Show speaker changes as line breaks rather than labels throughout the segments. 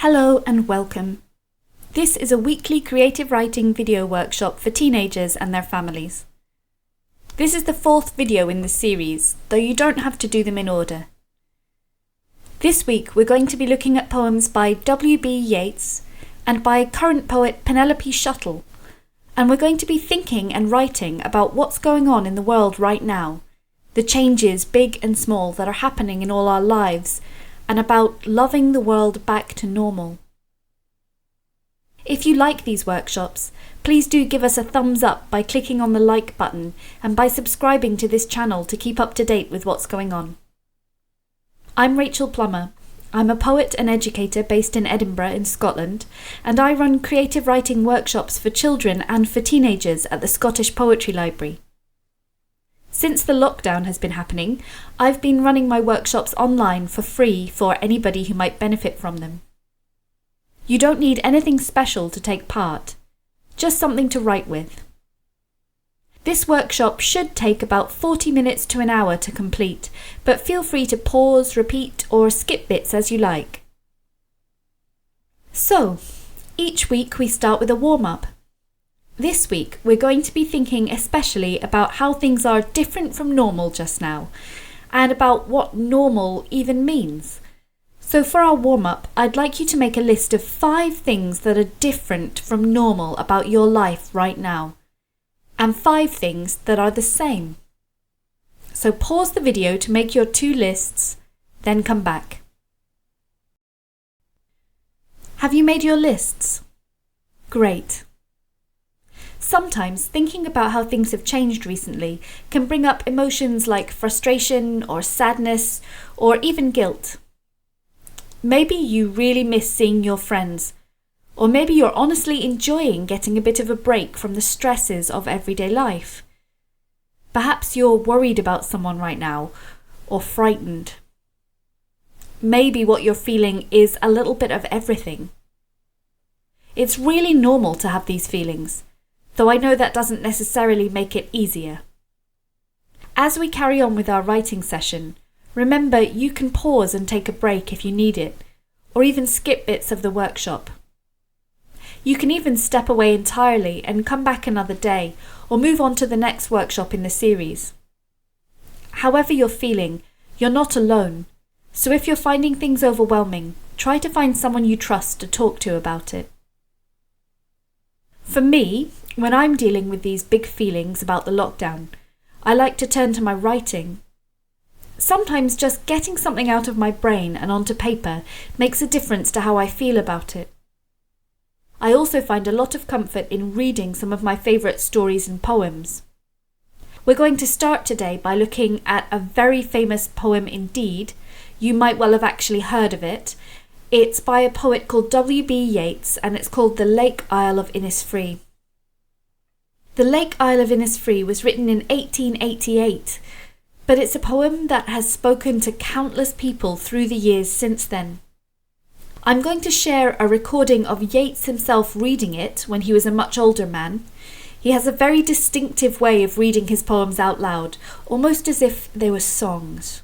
Hello and welcome. This is a weekly creative writing video workshop for teenagers and their families. This is the fourth video in the series, though you don't have to do them in order. This week we're going to be looking at poems by W.B. Yeats and by current poet Penelope Shuttle, and we're going to be thinking and writing about what's going on in the world right now, the changes, big and small, that are happening in all our lives, and about loving the world back to normal. If you like these workshops, please do give us a thumbs up by clicking on the like button and by subscribing to this channel to keep up to date with what's going on. I'm Rachel Plummer. I'm a poet and educator based in Edinburgh in Scotland, and I run creative writing workshops for children and for teenagers at the Scottish Poetry Library. Since the lockdown has been happening, I've been running my workshops online for free for anybody who might benefit from them. You don't need anything special to take part, just something to write with. This workshop should take about 40 minutes to an hour to complete, but feel free to pause, repeat, or skip bits as you like. So, each week we start with a warm-up. This week, we're going to be thinking especially about how things are different from normal just now, and about what normal even means. So for our warm-up, I'd like you to make a list of 5 things that are different from normal about your life right now, and 5 things that are the same. So pause the video to make your 2 lists, then come back. Have you made your lists? Great. Sometimes thinking about how things have changed recently can bring up emotions like frustration or sadness or even guilt. Maybe you really miss seeing your friends, or maybe you're honestly enjoying getting a bit of a break from the stresses of everyday life. Perhaps you're worried about someone right now, or frightened. Maybe what you're feeling is a little bit of everything. It's really normal to have these feelings, though I know that doesn't necessarily make it easier. As we carry on with our writing session, remember you can pause and take a break if you need it, or even skip bits of the workshop. You can even step away entirely and come back another day, or move on to the next workshop in the series. However you're feeling, you're not alone, so if you're finding things overwhelming, try to find someone you trust to talk to about it. For me, when I'm dealing with these big feelings about the lockdown, I like to turn to my writing. Sometimes just getting something out of my brain and onto paper makes a difference to how I feel about it. I also find a lot of comfort in reading some of my favourite stories and poems. We're going to start today by looking at a very famous poem indeed. You might well have actually heard of it. It's by a poet called W.B. Yeats, and it's called The Lake Isle of Innisfree. The Lake Isle of Innisfree was written in 1888, but it's a poem that has spoken to countless people through the years since then. I'm going to share a recording of Yeats himself reading it when he was a much older man. He has a very distinctive way of reading his poems out loud, almost as if they were songs.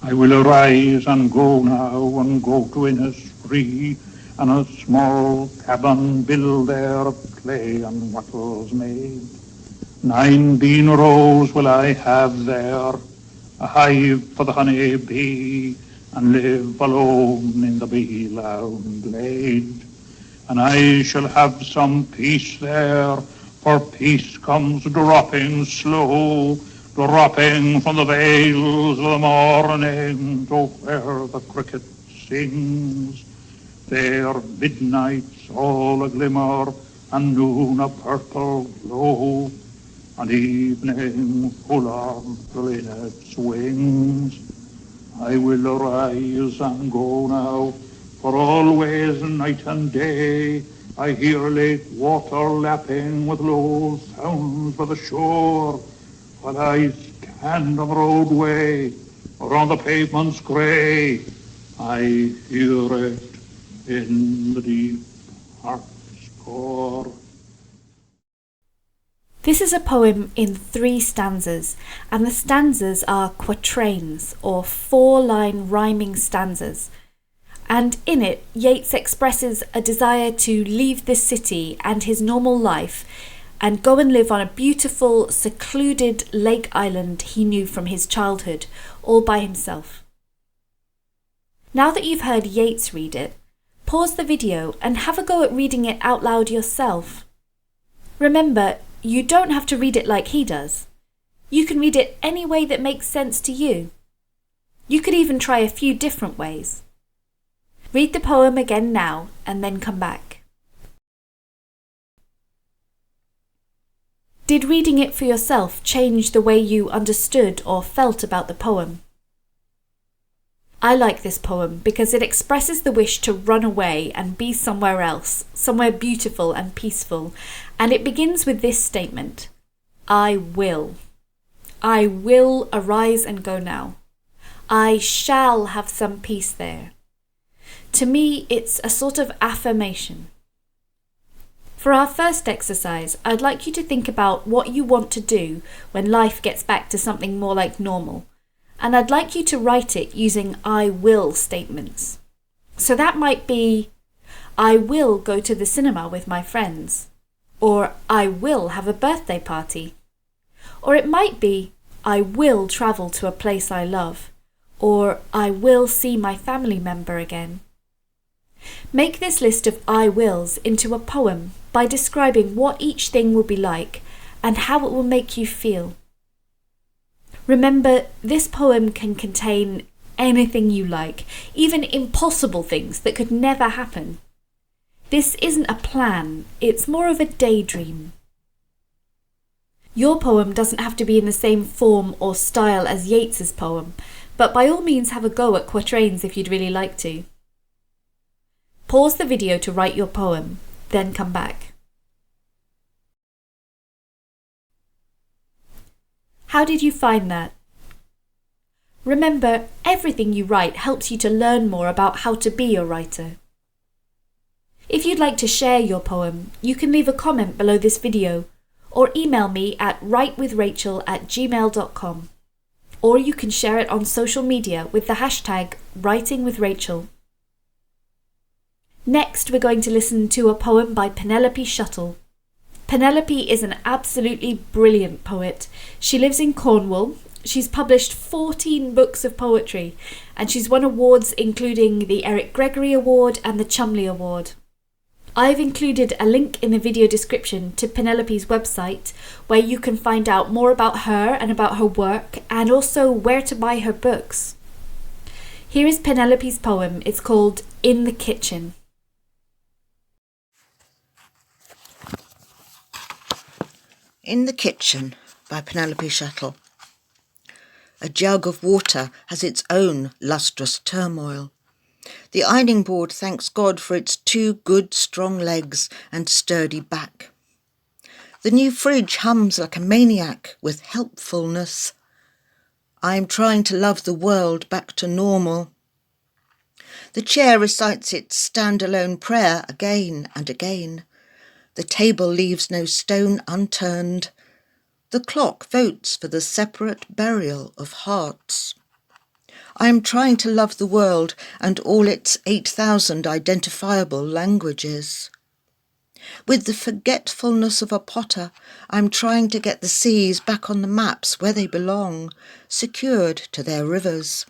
I will arise and go now and go to Innisfree, and a small cabin build there of clay and wattles made. 9 bean rows will I have there, a hive for the honey bee, and live alone in the bee-loud glade. And I shall have some peace there, for peace comes dropping slow, dropping from the vales of the morning to where the cricket sings. There midnight's all a glimmer, and noon a purple glow, and evening full of the linnet's wings. I will arise and go now, for always night and day I hear lake water lapping with low sounds by the shore, while I stand on the roadway or on the pavements grey. I hear it in the deep heart's core.
This is a poem in 3 stanzas, and the stanzas are quatrains, or 4-line rhyming stanzas. And in it, Yeats expresses a desire to leave this city and his normal life and go and live on a beautiful, secluded lake island he knew from his childhood, all by himself. Now that you've heard Yeats read it, pause the video and have a go at reading it out loud yourself. Remember, you don't have to read it like he does. You can read it any way that makes sense to you. You could even try a few different ways. Read the poem again now and then come back. Did reading it for yourself change the way you understood or felt about the poem? I like this poem because it expresses the wish to run away and be somewhere else, somewhere beautiful and peaceful, and it begins with this statement: I will. I will arise and go now. I shall have some peace there. To me, it's a sort of affirmation. For our first exercise, I'd like you to think about what you want to do when life gets back to something more like normal. And I'd like you to write it using I will statements. So that might be, I will go to the cinema with my friends. Or I will have a birthday party. Or it might be, I will travel to a place I love. Or I will see my family member again. Make this list of I wills into a poem by describing what each thing will be like and how it will make you feel. Remember, this poem can contain anything you like, even impossible things that could never happen. This isn't a plan, it's more of a daydream. Your poem doesn't have to be in the same form or style as Yeats's poem, but by all means have a go at quatrains if you'd really like to. Pause the video to write your poem, then come back. How did you find that? Remember, everything you write helps you to learn more about how to be a writer. If you'd like to share your poem, you can leave a comment below this video or email me at writewithrachel@gmail.com. Or you can share it on social media with the hashtag writingwithrachel. Next, we're going to listen to a poem by Penelope Shuttle. Penelope is an absolutely brilliant poet. She lives in Cornwall. She's published 14 books of poetry, and she's won awards including the Eric Gregory Award and the Chumley Award. I've included a link in the video description to Penelope's website, where you can find out more about her and about her work, and also where to buy her books. Here is Penelope's poem. It's called In the Kitchen.
In the Kitchen by Penelope Shuttles. A jug of water has its own lustrous turmoil. The ironing board thanks God for its 2 good strong legs and sturdy back. The new fridge hums like a maniac with helpfulness. I am trying to love the world back to normal. The chair recites its stand-alone prayer again and again. The table leaves no stone unturned. The clock votes for the separate burial of hearts. I am trying to love the world and all its 8,000 identifiable languages. With the forgetfulness of a potter, I am trying to get the seas back on the maps where they belong, secured to their rivers.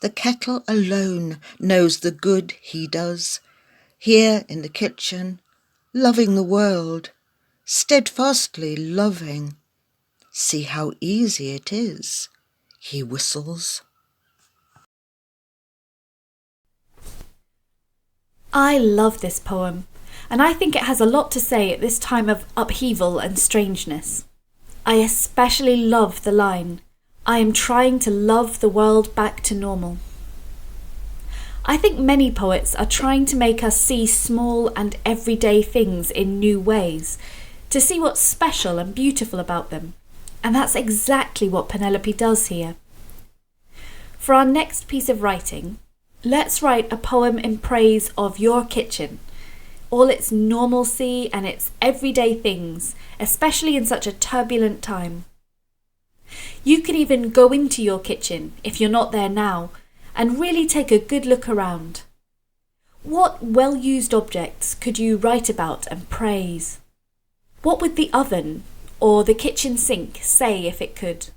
The kettle alone knows the good he does, here in the kitchen, loving the world, steadfastly loving. See how easy it is, he whistles.
I love this poem, and I think it has a lot to say at this time of upheaval and strangeness. I especially love the line, I am trying to love the world back to normal. I think many poets are trying to make us see small and everyday things in new ways, to see what's special and beautiful about them. And that's exactly what Penelope does here. For our next piece of writing, let's write a poem in praise of your kitchen. all its normalcy and its everyday things, especially in such a turbulent time. You can even go into your kitchen, if you're not there now, and really take a good look around. What well-used objects could you write about and praise? What would the oven or the kitchen sink say if it could?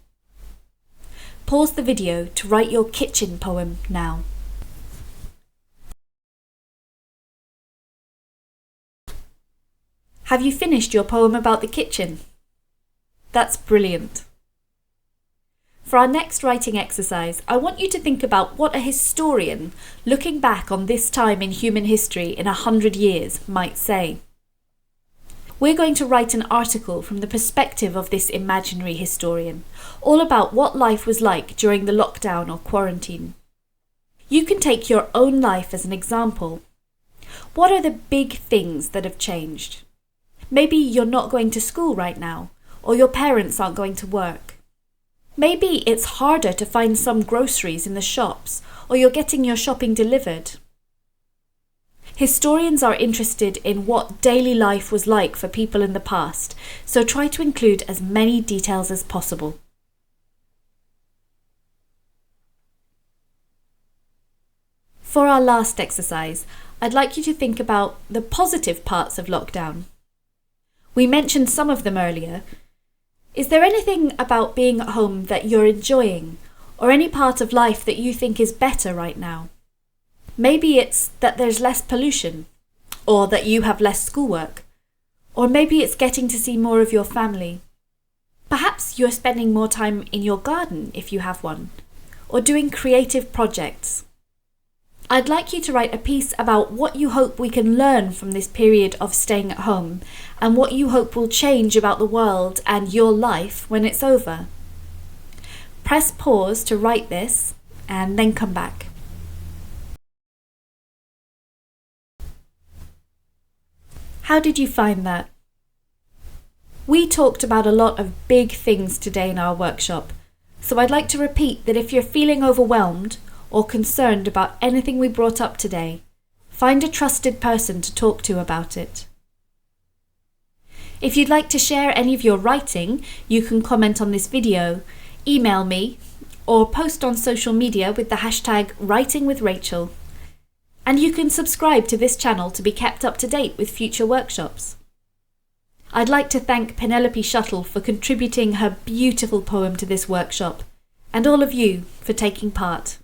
Pause the video to write your kitchen poem now. Have you finished your poem about the kitchen? That's brilliant. For our next writing exercise, I want you to think about what a historian, looking back on this time in human history in 100 years, might say. We're going to write an article from the perspective of this imaginary historian, all about what life was like during the lockdown or quarantine. You can take your own life as an example. What are the big things that have changed? Maybe you're not going to school right now, or your parents aren't going to work. Maybe it's harder to find some groceries in the shops, or you're getting your shopping delivered. Historians are interested in what daily life was like for people in the past, so try to include as many details as possible. For our last exercise, I'd like you to think about the positive parts of lockdown. We mentioned some of them earlier. Is there anything about being at home that you're enjoying, or any part of life that you think is better right now? Maybe it's that there's less pollution, or that you have less schoolwork, or maybe it's getting to see more of your family. Perhaps you're spending more time in your garden if you have one, or doing creative projects. I'd like you to write a piece about what you hope we can learn from this period of staying at home and what you hope will change about the world and your life when it's over. Press pause to write this and then come back. How did you find that? We talked about a lot of big things today in our workshop, so I'd like to repeat that if you're feeling overwhelmed or concerned about anything we brought up today, find a trusted person to talk to about it. If you'd like to share any of your writing, you can comment on this video, email me, or post on social media with the hashtag #WritingWithRachel. And you can subscribe to this channel to be kept up to date with future workshops. I'd like to thank Penelope Shuttle for contributing her beautiful poem to this workshop, and all of you for taking part.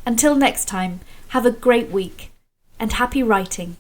Until next time, have a great week and happy writing.